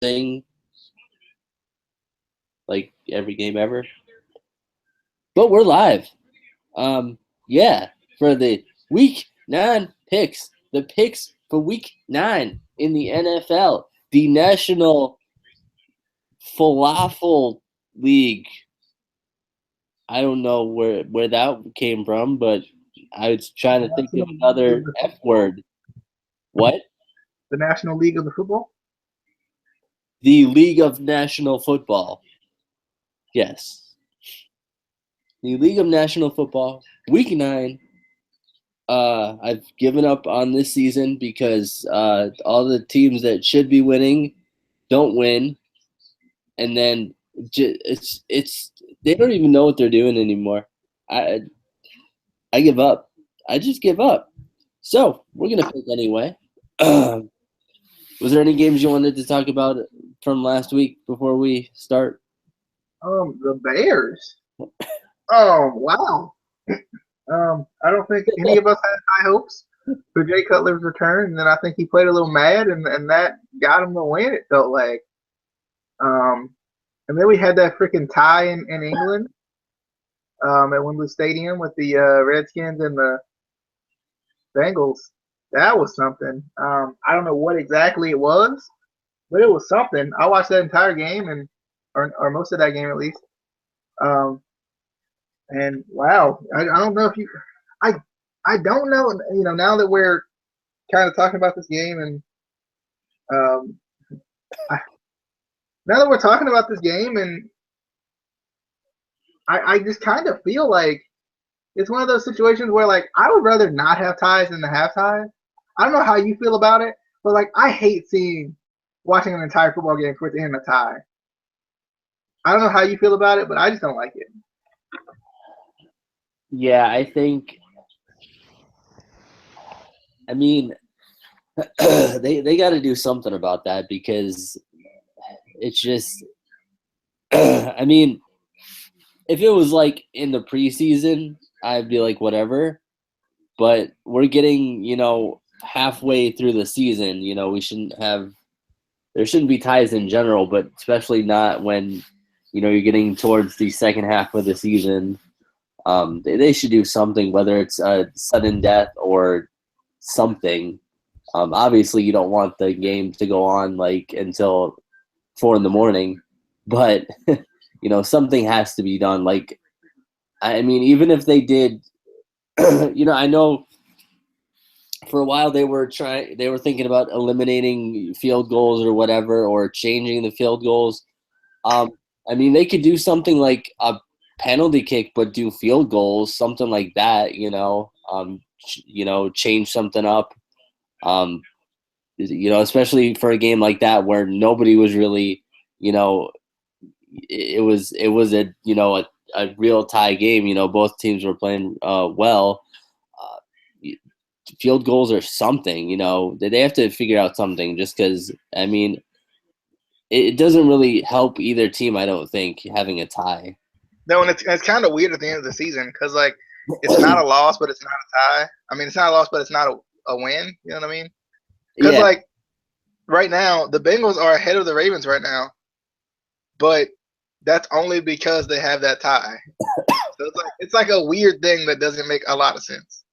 losing like every game ever. But we're live. Yeah, for the week 9 picks. The picks for week 9 in the NFL. The National Falafel League. I don't know where that came from, but I was trying to think of National League of another the F Football. word. What? The National League of the Football. The League of National Football. Yes. The League of National Football, week 9. I've given up on this season because all the teams that should be winning don't win, and then it's they don't even know what they're doing anymore. I I give up. I just give up. So we're gonna pick anyway. Was there any games you wanted to talk about from last week before we start? The Bears. Oh wow. I don't think any of us had high hopes for Jay Cutler's return, and then I think he played a little mad, and that got him the win. It felt like. Um, and then we had that freaking tie in England at Wembley Stadium with the Redskins and the Bengals. That was something. I don't know what exactly it was, but it was something. I watched that entire game and or most of that game at least. Um, and wow, I don't know if you, I I don't know. Now that we're kind of talking about this game and um, I, now that we're talking about this game and I just kind of feel like it's one of those situations where like I would rather not have ties than to have ties. I don't know how you feel about it, but like I hate seeing watching an entire football game for it to end in a tie. I don't know how you feel about it, but I just don't like it. Yeah, I think. I mean, they got to do something about that because it's just. I mean, if it was like in the preseason, I'd be like whatever. But we're getting, halfway through the season. We shouldn't have. There shouldn't be ties in general, but especially not when, you're getting towards the second half of the season. They should do something, whether it's a sudden death or something. Obviously, you don't want the game to go on like until 4 in the morning, but something has to be done. Like, I mean, even if they did, I know for a while they were thinking about eliminating field goals or whatever, or changing the field goals. Um, I mean, they could do something like a penalty kick, but do field goals, something like that. Change something up. Um, especially for a game like that where nobody was really, you know, it was a real tie game. Both teams were playing well. Uh, Field goals or something. They have to figure out something. Just because, I mean, it doesn't really help either team. I don't think having a tie. No, and it's kind of weird at the end of the season because like it's not a loss, but it's not a tie. I mean, it's not a loss, but it's not a win. You know what I mean? Because Yeah, like right now, the Bengals are ahead of the Ravens right now, but that's only because they have that tie. So it's like a weird thing that doesn't make a lot of sense.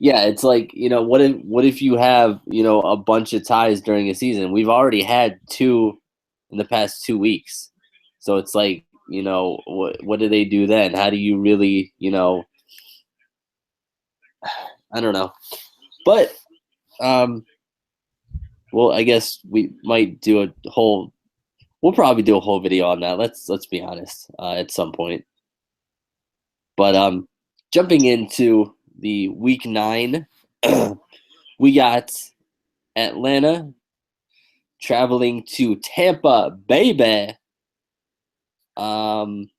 yeah. It's like, what if you have, a bunch of ties during a season? We've already had two in the past 2 weeks, so it's like, what do they do then? How do you really, I don't know, but um, well, I guess we might do a whole. We'll probably do a whole video on that. Let's be honest, at some point. But jumping into the week 9, we got Atlanta traveling to Tampa, baby. Um,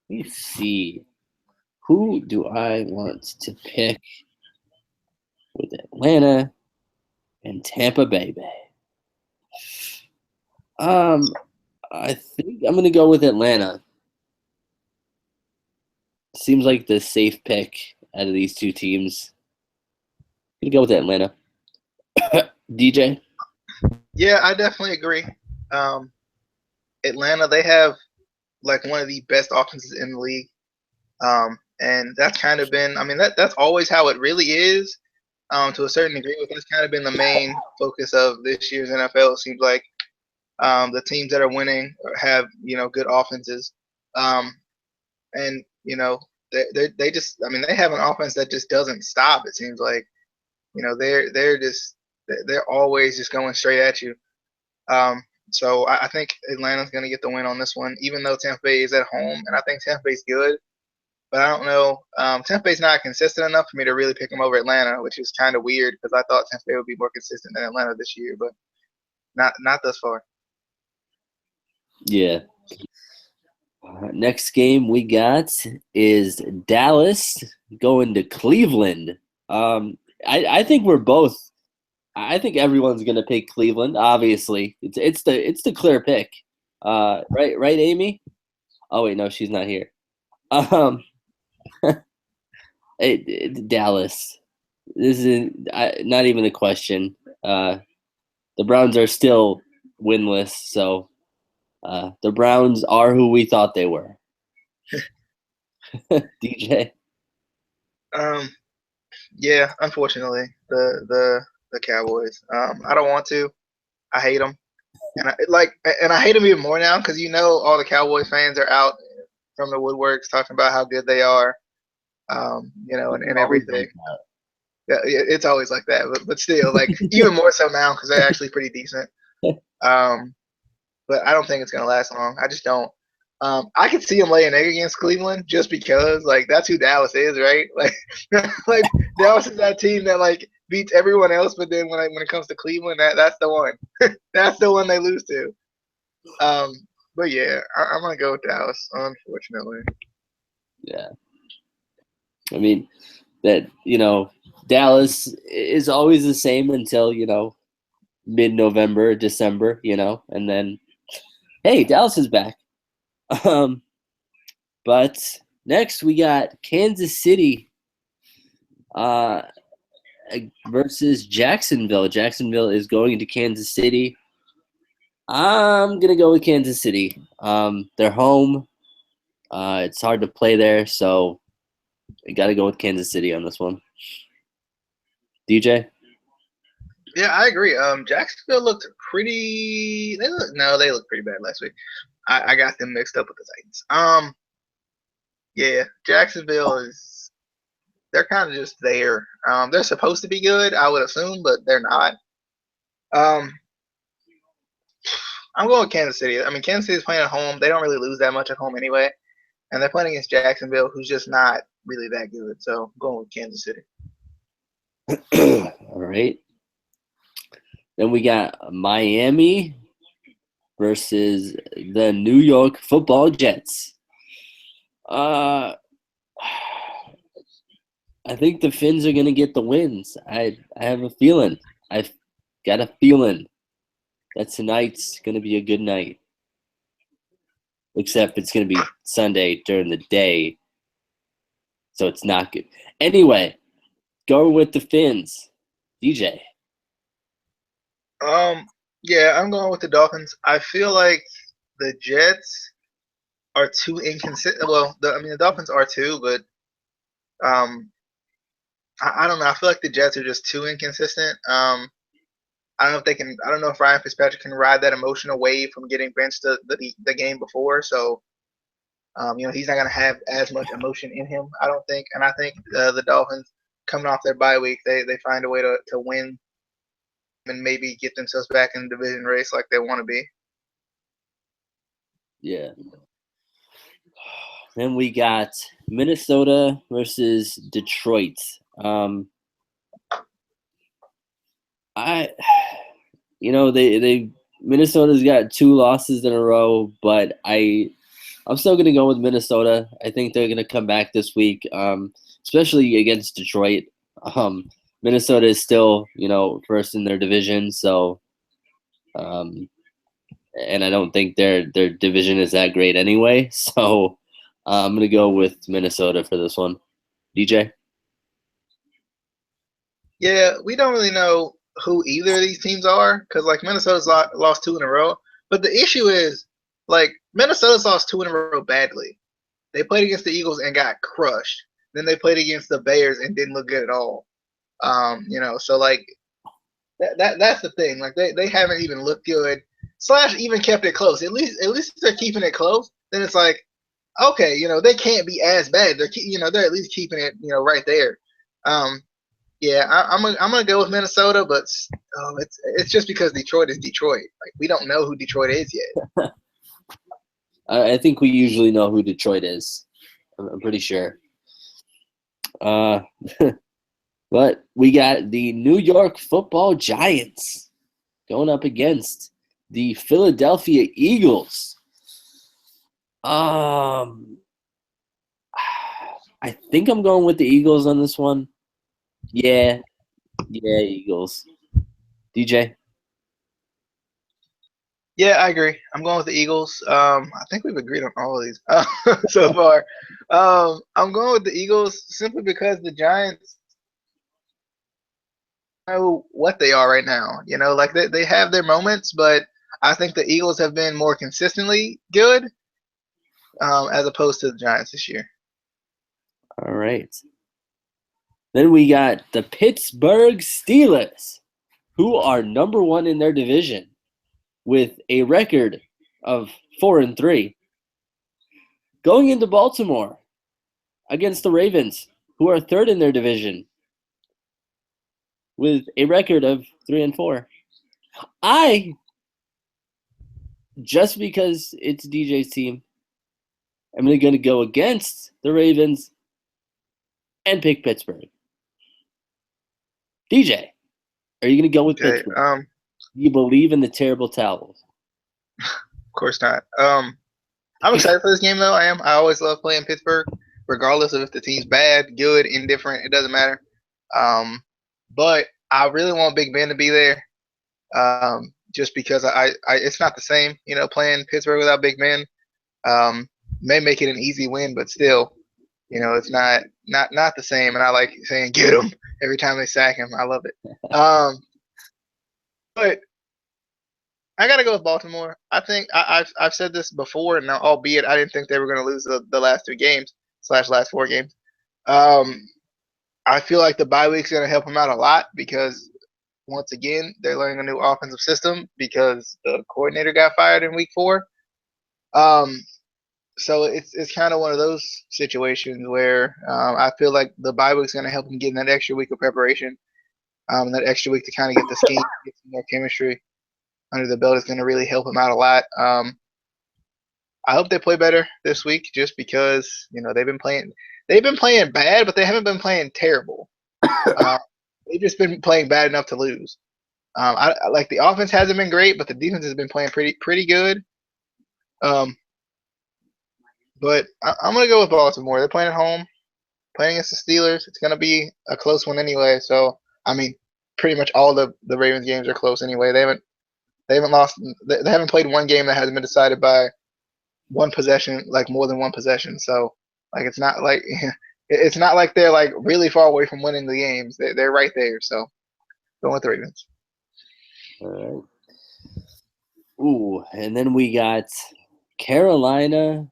let me see. Who do I want to pick with Atlanta and Tampa, baby? Um, I think I'm gonna go with Atlanta. Seems like the safe pick out of these two teams. I'm gonna go with Atlanta. DJ. Yeah, I definitely agree. Atlanta, they have like one of the best offenses in the league. And that's kind of been, I mean, that's always how it really is, to a certain degree, but that's kind of been the main focus of this year's NFL. It seems like the teams that are winning have, good offenses. Um, and, they just, I mean, they have an offense that just doesn't stop, it seems like. They're always just going straight at you. So I think Atlanta's going to get the win on this one, even though Tampa Bay is at home, and I think Tampa Bay's good. But I don't know. Tampa Bay's not consistent enough for me to really pick them over Atlanta, which is kind of weird because I thought Tampa Bay would be more consistent than Atlanta this year, but not thus far. Yeah. Next game we got is Dallas going to Cleveland. I think we're both. I think everyone's gonna pick Cleveland. Obviously, it's the clear pick. Right, Amy? Oh wait, no, she's not here. Dallas. This is not even a question. The Browns are still winless, so the Browns are who we thought they were. DJ. Yeah, unfortunately, the Cowboys. I don't want to. I hate them, and I hate them even more now because all the Cowboys fans are out from the woodworks talking about how good they are, and everything. Yeah, it's always like that, but still, like even more so now because they're actually pretty decent. But I don't think it's gonna last long. I just don't. I could see him lay an egg against Cleveland just because, like, that's who Dallas is, right? Like, like Dallas is that team that like beats everyone else, but then when it comes to Cleveland, that's the one. That's the one they lose to. But yeah, I'm gonna go with Dallas, unfortunately. Yeah. I mean, Dallas is always the same until, mid-November, December, and then, hey, Dallas is back. But next we got Kansas City versus Jacksonville. Jacksonville is going to Kansas City. I'm going to go with Kansas City. They're home. It's hard to play there, so I got to go with Kansas City on this one. DJ? Yeah, I agree. Jacksonville looked pretty. They looked pretty bad last week. I got them mixed up with the Titans. Yeah, Jacksonville is. They're kind of just there. They're supposed to be good, I would assume, but they're not. I'm going with Kansas City. I mean, Kansas City is playing at home. They don't really lose that much at home anyway, and they're playing against Jacksonville, who's just not really that good. So I'm going with Kansas City. All right. Then we got Miami versus the New York Football Jets. I think the Finns are going to get the wins. I have a feeling. I've got a feeling that tonight's going to be a good night. Except it's going to be Sunday during the day. So it's not good. Anyway, go with the Finns. DJ. Yeah, I'm going with the Dolphins. I feel like the Jets are too inconsistent. Well, the Dolphins are too, but I don't know. I feel like the Jets are just too inconsistent. I don't know if they can. I don't know if Ryan Fitzpatrick can ride that emotional wave from getting benched the game before. So, he's not going to have as much emotion in him, I don't think. And I think the Dolphins, coming off their bye week, they find a way to win and maybe get themselves back in the division race like they want to be. Yeah. Then we got Minnesota versus Detroit. Minnesota's got 2 losses in a row, but I'm still gonna go with Minnesota. I think they're gonna come back this week, especially against Detroit. Minnesota is still, first in their division, so, and I don't think their division is that great anyway. So I'm gonna go with Minnesota for this one. DJ? Yeah, we don't really know who either of these teams are because like Minnesota's lost 2 in a row, but the issue is like Minnesota's lost 2 in a row badly. They played against the Eagles and got crushed. Then they played against the Bears and didn't look good at all. So like that's the thing. Like they haven't even looked good. Slash even kept it close. At least if they're keeping it close, then it's like, okay, they can't be as bad. They're at least keeping it, right there. Yeah, I'm gonna go with Minnesota, but it's just because Detroit is Detroit. Like we don't know who Detroit is yet. I think we usually know who Detroit is. I'm pretty sure. But we got the New York Football Giants going up against the Philadelphia Eagles. I think I'm going with the Eagles on this one. Yeah, Eagles. DJ? Yeah, I agree. I'm going with the Eagles. I think we've agreed on all of these so far. I'm going with the Eagles simply because the Giants know what they are right now. Like they have their moments, but I think the Eagles have been more consistently good as opposed to the Giants this year. All right. Then we got the Pittsburgh Steelers, who are number 1 in their division with a record of 4-3. Going into Baltimore against the Ravens, who are 3rd in their division with a record of 3-4. Just because it's DJ's team, I'm going to go against the Ravens and pick Pittsburgh. DJ, are you going to go with Pittsburgh? Do you believe in the terrible towels? Of course not. I'm excited for this game, though. I am. I always love playing Pittsburgh, regardless of if the team's bad, good, indifferent. It doesn't matter. But I really want Big Ben to be there, just because it's not the same, playing Pittsburgh without Big Ben. May make it an easy win, but still, it's not the same. And I like saying "get him" every time they sack him. I love it. But I gotta go with Baltimore. I think I've said this before, and albeit I didn't think they were going to lose the last 3 games / last 4 games. I feel like the bye week's going to help them out a lot because once again they're learning a new offensive system because the coordinator got fired in week 4. So it's kind of one of those situations where I feel like the bye week's going to help them get in that extra week of preparation, that extra week to kind of get the scheme, get some more chemistry under the belt is going to really help them out a lot. I hope they play better this week, just because they've been playing bad, but they haven't been playing terrible. They've just been playing bad enough to lose. I like the offense hasn't been great, but the defense has been playing pretty good. But I'm gonna go with Baltimore. They're playing at home, playing against the Steelers. It's gonna be a close one anyway. So I mean, pretty much all the Ravens games are close anyway. They haven't lost. They haven't played one game that hasn't been decided by one possession, like more than one possession. So like it's not like they're like really far away from winning the games. They're right there. So going with the Ravens. All right. Ooh, and then we got Carolina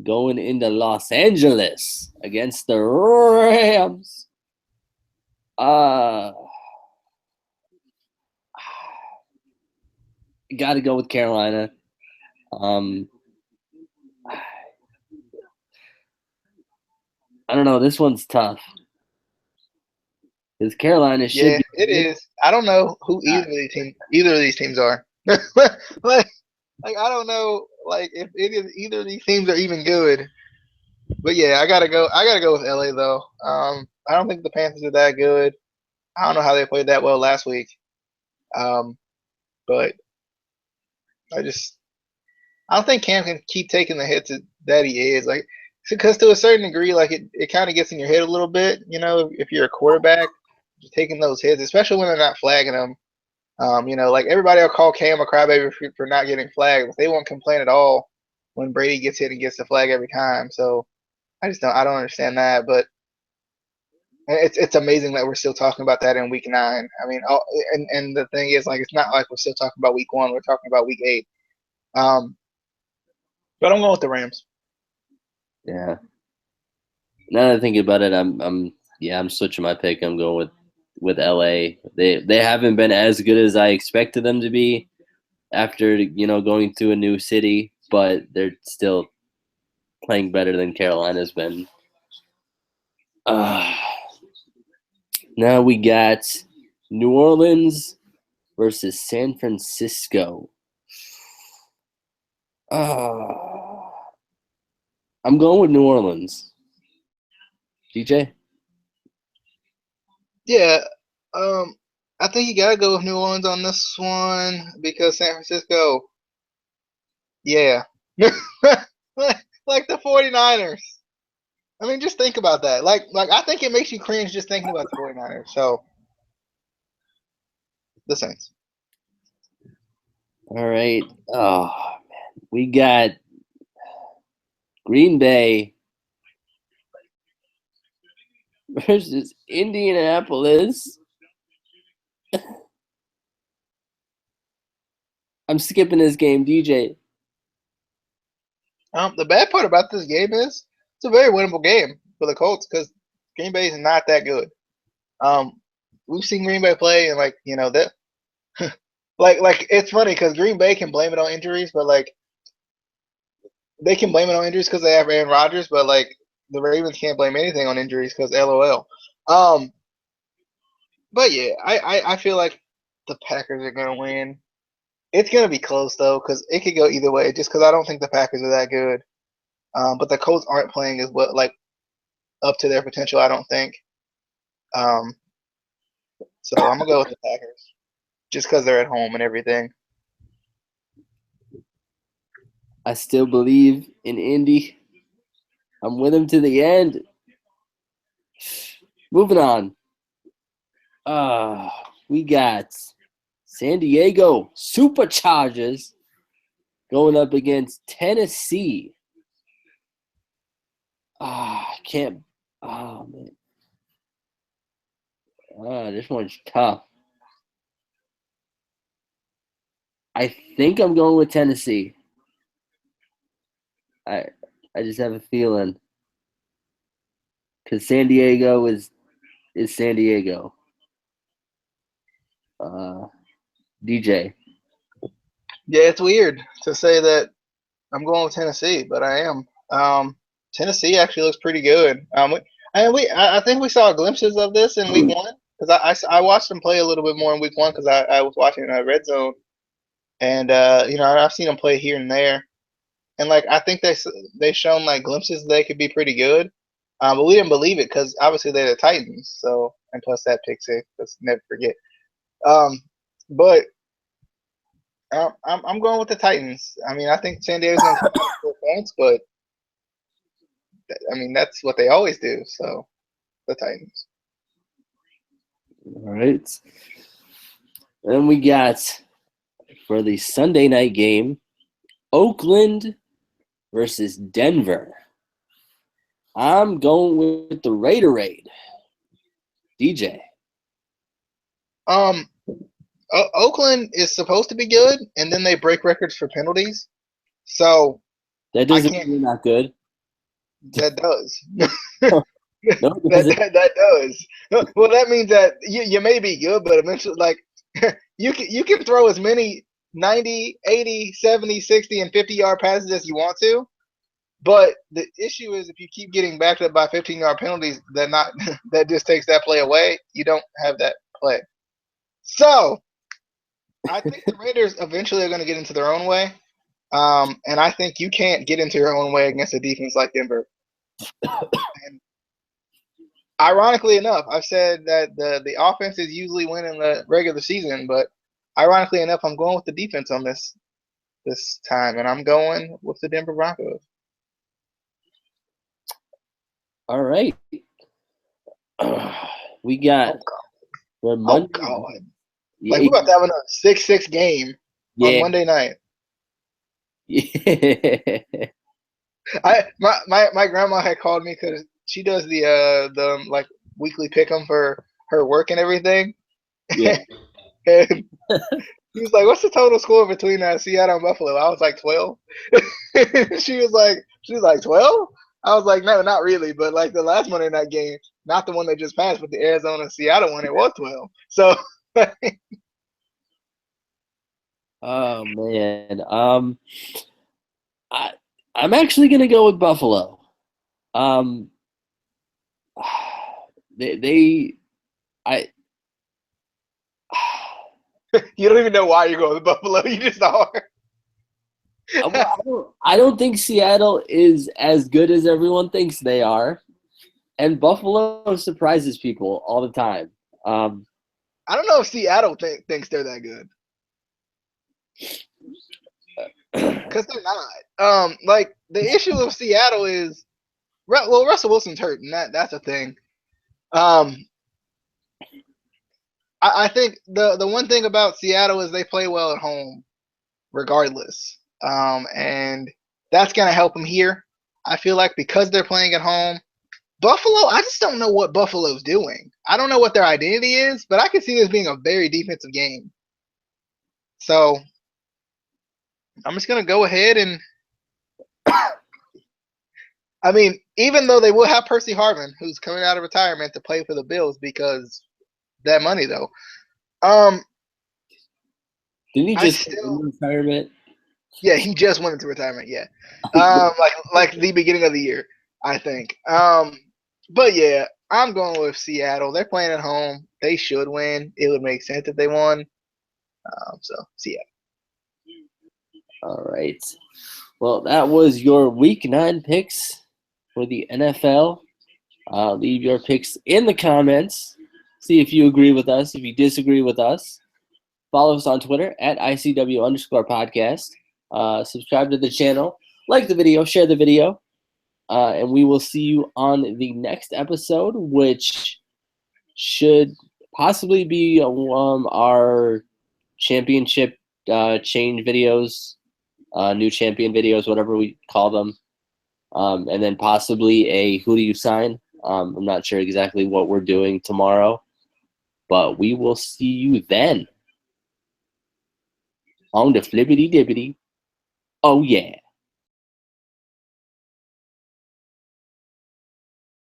going into Los Angeles against the Rams. Got to go with Carolina. I don't know. This one's tough. Because Carolina should be. It is. I don't know who either of these teams are. like I don't know if either of these teams are even good. But yeah, I gotta go with LA though. I don't think the Panthers are that good. I don't know how they played that well last week. But I don't think Cam can keep taking the hits that he is. Like, because to a certain degree, like it kind of gets in your head a little bit, if you're a quarterback, taking those hits, especially when they're not flagging them. Like everybody will call Cam a crybaby for not getting flagged, but they won't complain at all when Brady gets hit and gets the flag every time. So I don't understand that. But And it's amazing that we're still talking about that in week 9. I mean, and the thing is, like, it's not like we're still talking about week 1. We're talking about week 8. But I'm going with the Rams. Yeah. Now that I think about it, I'm switching my pick. I'm going with LA. They haven't been as good as I expected them to be after going to a new city, but they're still playing better than Carolina's been. Now we got New Orleans versus San Francisco. I'm going with New Orleans. DJ? Yeah, I think you gotta go with New Orleans on this one because San Francisco, yeah, like the 49ers. I mean, just think about that. Like I think it makes you cringe just thinking about the 49ers. So, the Saints. All right. Oh, man. We got Green Bay versus Indianapolis. I'm skipping this game, DJ. The bad part about this game is it's a very winnable game for the Colts because Green Bay is not that good. We've seen Green Bay play, and that, like it's funny because Green Bay can blame it on injuries, but like they can blame it on injuries because they have Aaron Rodgers, but like the Ravens can't blame anything on injuries because LOL. But yeah, I feel like the Packers are gonna win. It's gonna be close though because it could go either way. Just because I don't think the Packers are that good. But the Colts aren't playing as well, like up to their potential. I don't think. So I'm gonna go with the Packers just because they're at home and everything. I still believe in Indy. I'm with him to the end. Moving on. We got San Diego Superchargers going up against Tennessee. I can't. Oh, man. This one's tough. I think I'm going with Tennessee. I just have a feeling because San Diego is San Diego. DJ. Yeah, it's weird to say that I'm going with Tennessee, but I am. Tennessee actually looks pretty good. I think we saw glimpses of this in week 1 because I watched them play a little bit more in week 1 because I was watching Red Zone, and I've seen them play here and there, and like I think they shown like glimpses they could be pretty good, but we didn't believe it because obviously they're the Titans. So and plus that pick six, let's never forget. But I'm going with the Titans. I mean, I think San Diego's going to come out with points, but I mean that's what they always do. So the Titans. All right. Then we got for the Sunday night game, Oakland versus Denver. I'm going with the Raid. DJ. Oakland is supposed to be good, and then they break records for penalties. So that doesn't mean they're not good. That does. No, that does. Well, that means that you may be good, but eventually, like you can throw as many 90, 80, 70, 60, and 50-yard passes as you want to. But the issue is if you keep getting backed up by 15-yard penalties, that just takes that play away. You don't have that play. So I think the Raiders eventually are going to get into their own way. And I think you can't get into your own way against a defense like Denver. And ironically enough, I've said that the offense is usually winning the regular season, but ironically enough, I'm going with the defense on this time, and I'm going with the Denver Broncos. All right. We got Monday. Oh God! Like we're about to have a 6-6 game on Monday night. Yeah. My grandma had called me because she does the like weekly pick 'em for her work and everything. Yeah. And he was like, "What's the total score between Seattle and Buffalo?" I was like 12. she was like 12. I was like, no, not really, but like the last Monday night game, not the one that just passed, but the Arizona Seattle one, it was 12. So Oh man. I'm actually gonna go with Buffalo. Um, they I you don't even know why you're going with Buffalo. You just are. I don't think Seattle is as good as everyone thinks they are, and Buffalo surprises people all the time. I don't know if Seattle thinks they're that good because they're not. Like the issue of Seattle is, well, Russell Wilson's hurt, and that's a thing. I think the one thing about Seattle is they play well at home, regardless. And that's gonna help them here. I feel like because they're playing at home. Buffalo, I just don't know what Buffalo's doing. I don't know what their identity is, but I can see this being a very defensive game. So I'm just gonna go ahead and I mean, even though they will have Percy Harvin, who's coming out of retirement to play for the Bills because that money though. Didn't he just still, retirement? Yeah, he just went into retirement. Yeah, like the beginning of the year, I think. But yeah, I'm going with Seattle. They're playing at home. They should win. It would make sense if they won. So Seattle. All right. Well, that was your Week 9 picks for the NFL. Leave your picks in the comments. See if you agree with us. If you disagree with us, follow us on Twitter at ICW_podcast. Subscribe to the channel. Like the video. Share the video. And we will see you on the next episode, which should possibly be our championship change videos, new champion videos, whatever we call them. And then possibly a who do you sign? I'm not sure exactly what we're doing tomorrow, but we will see you then on the flippity dippity. Oh yeah.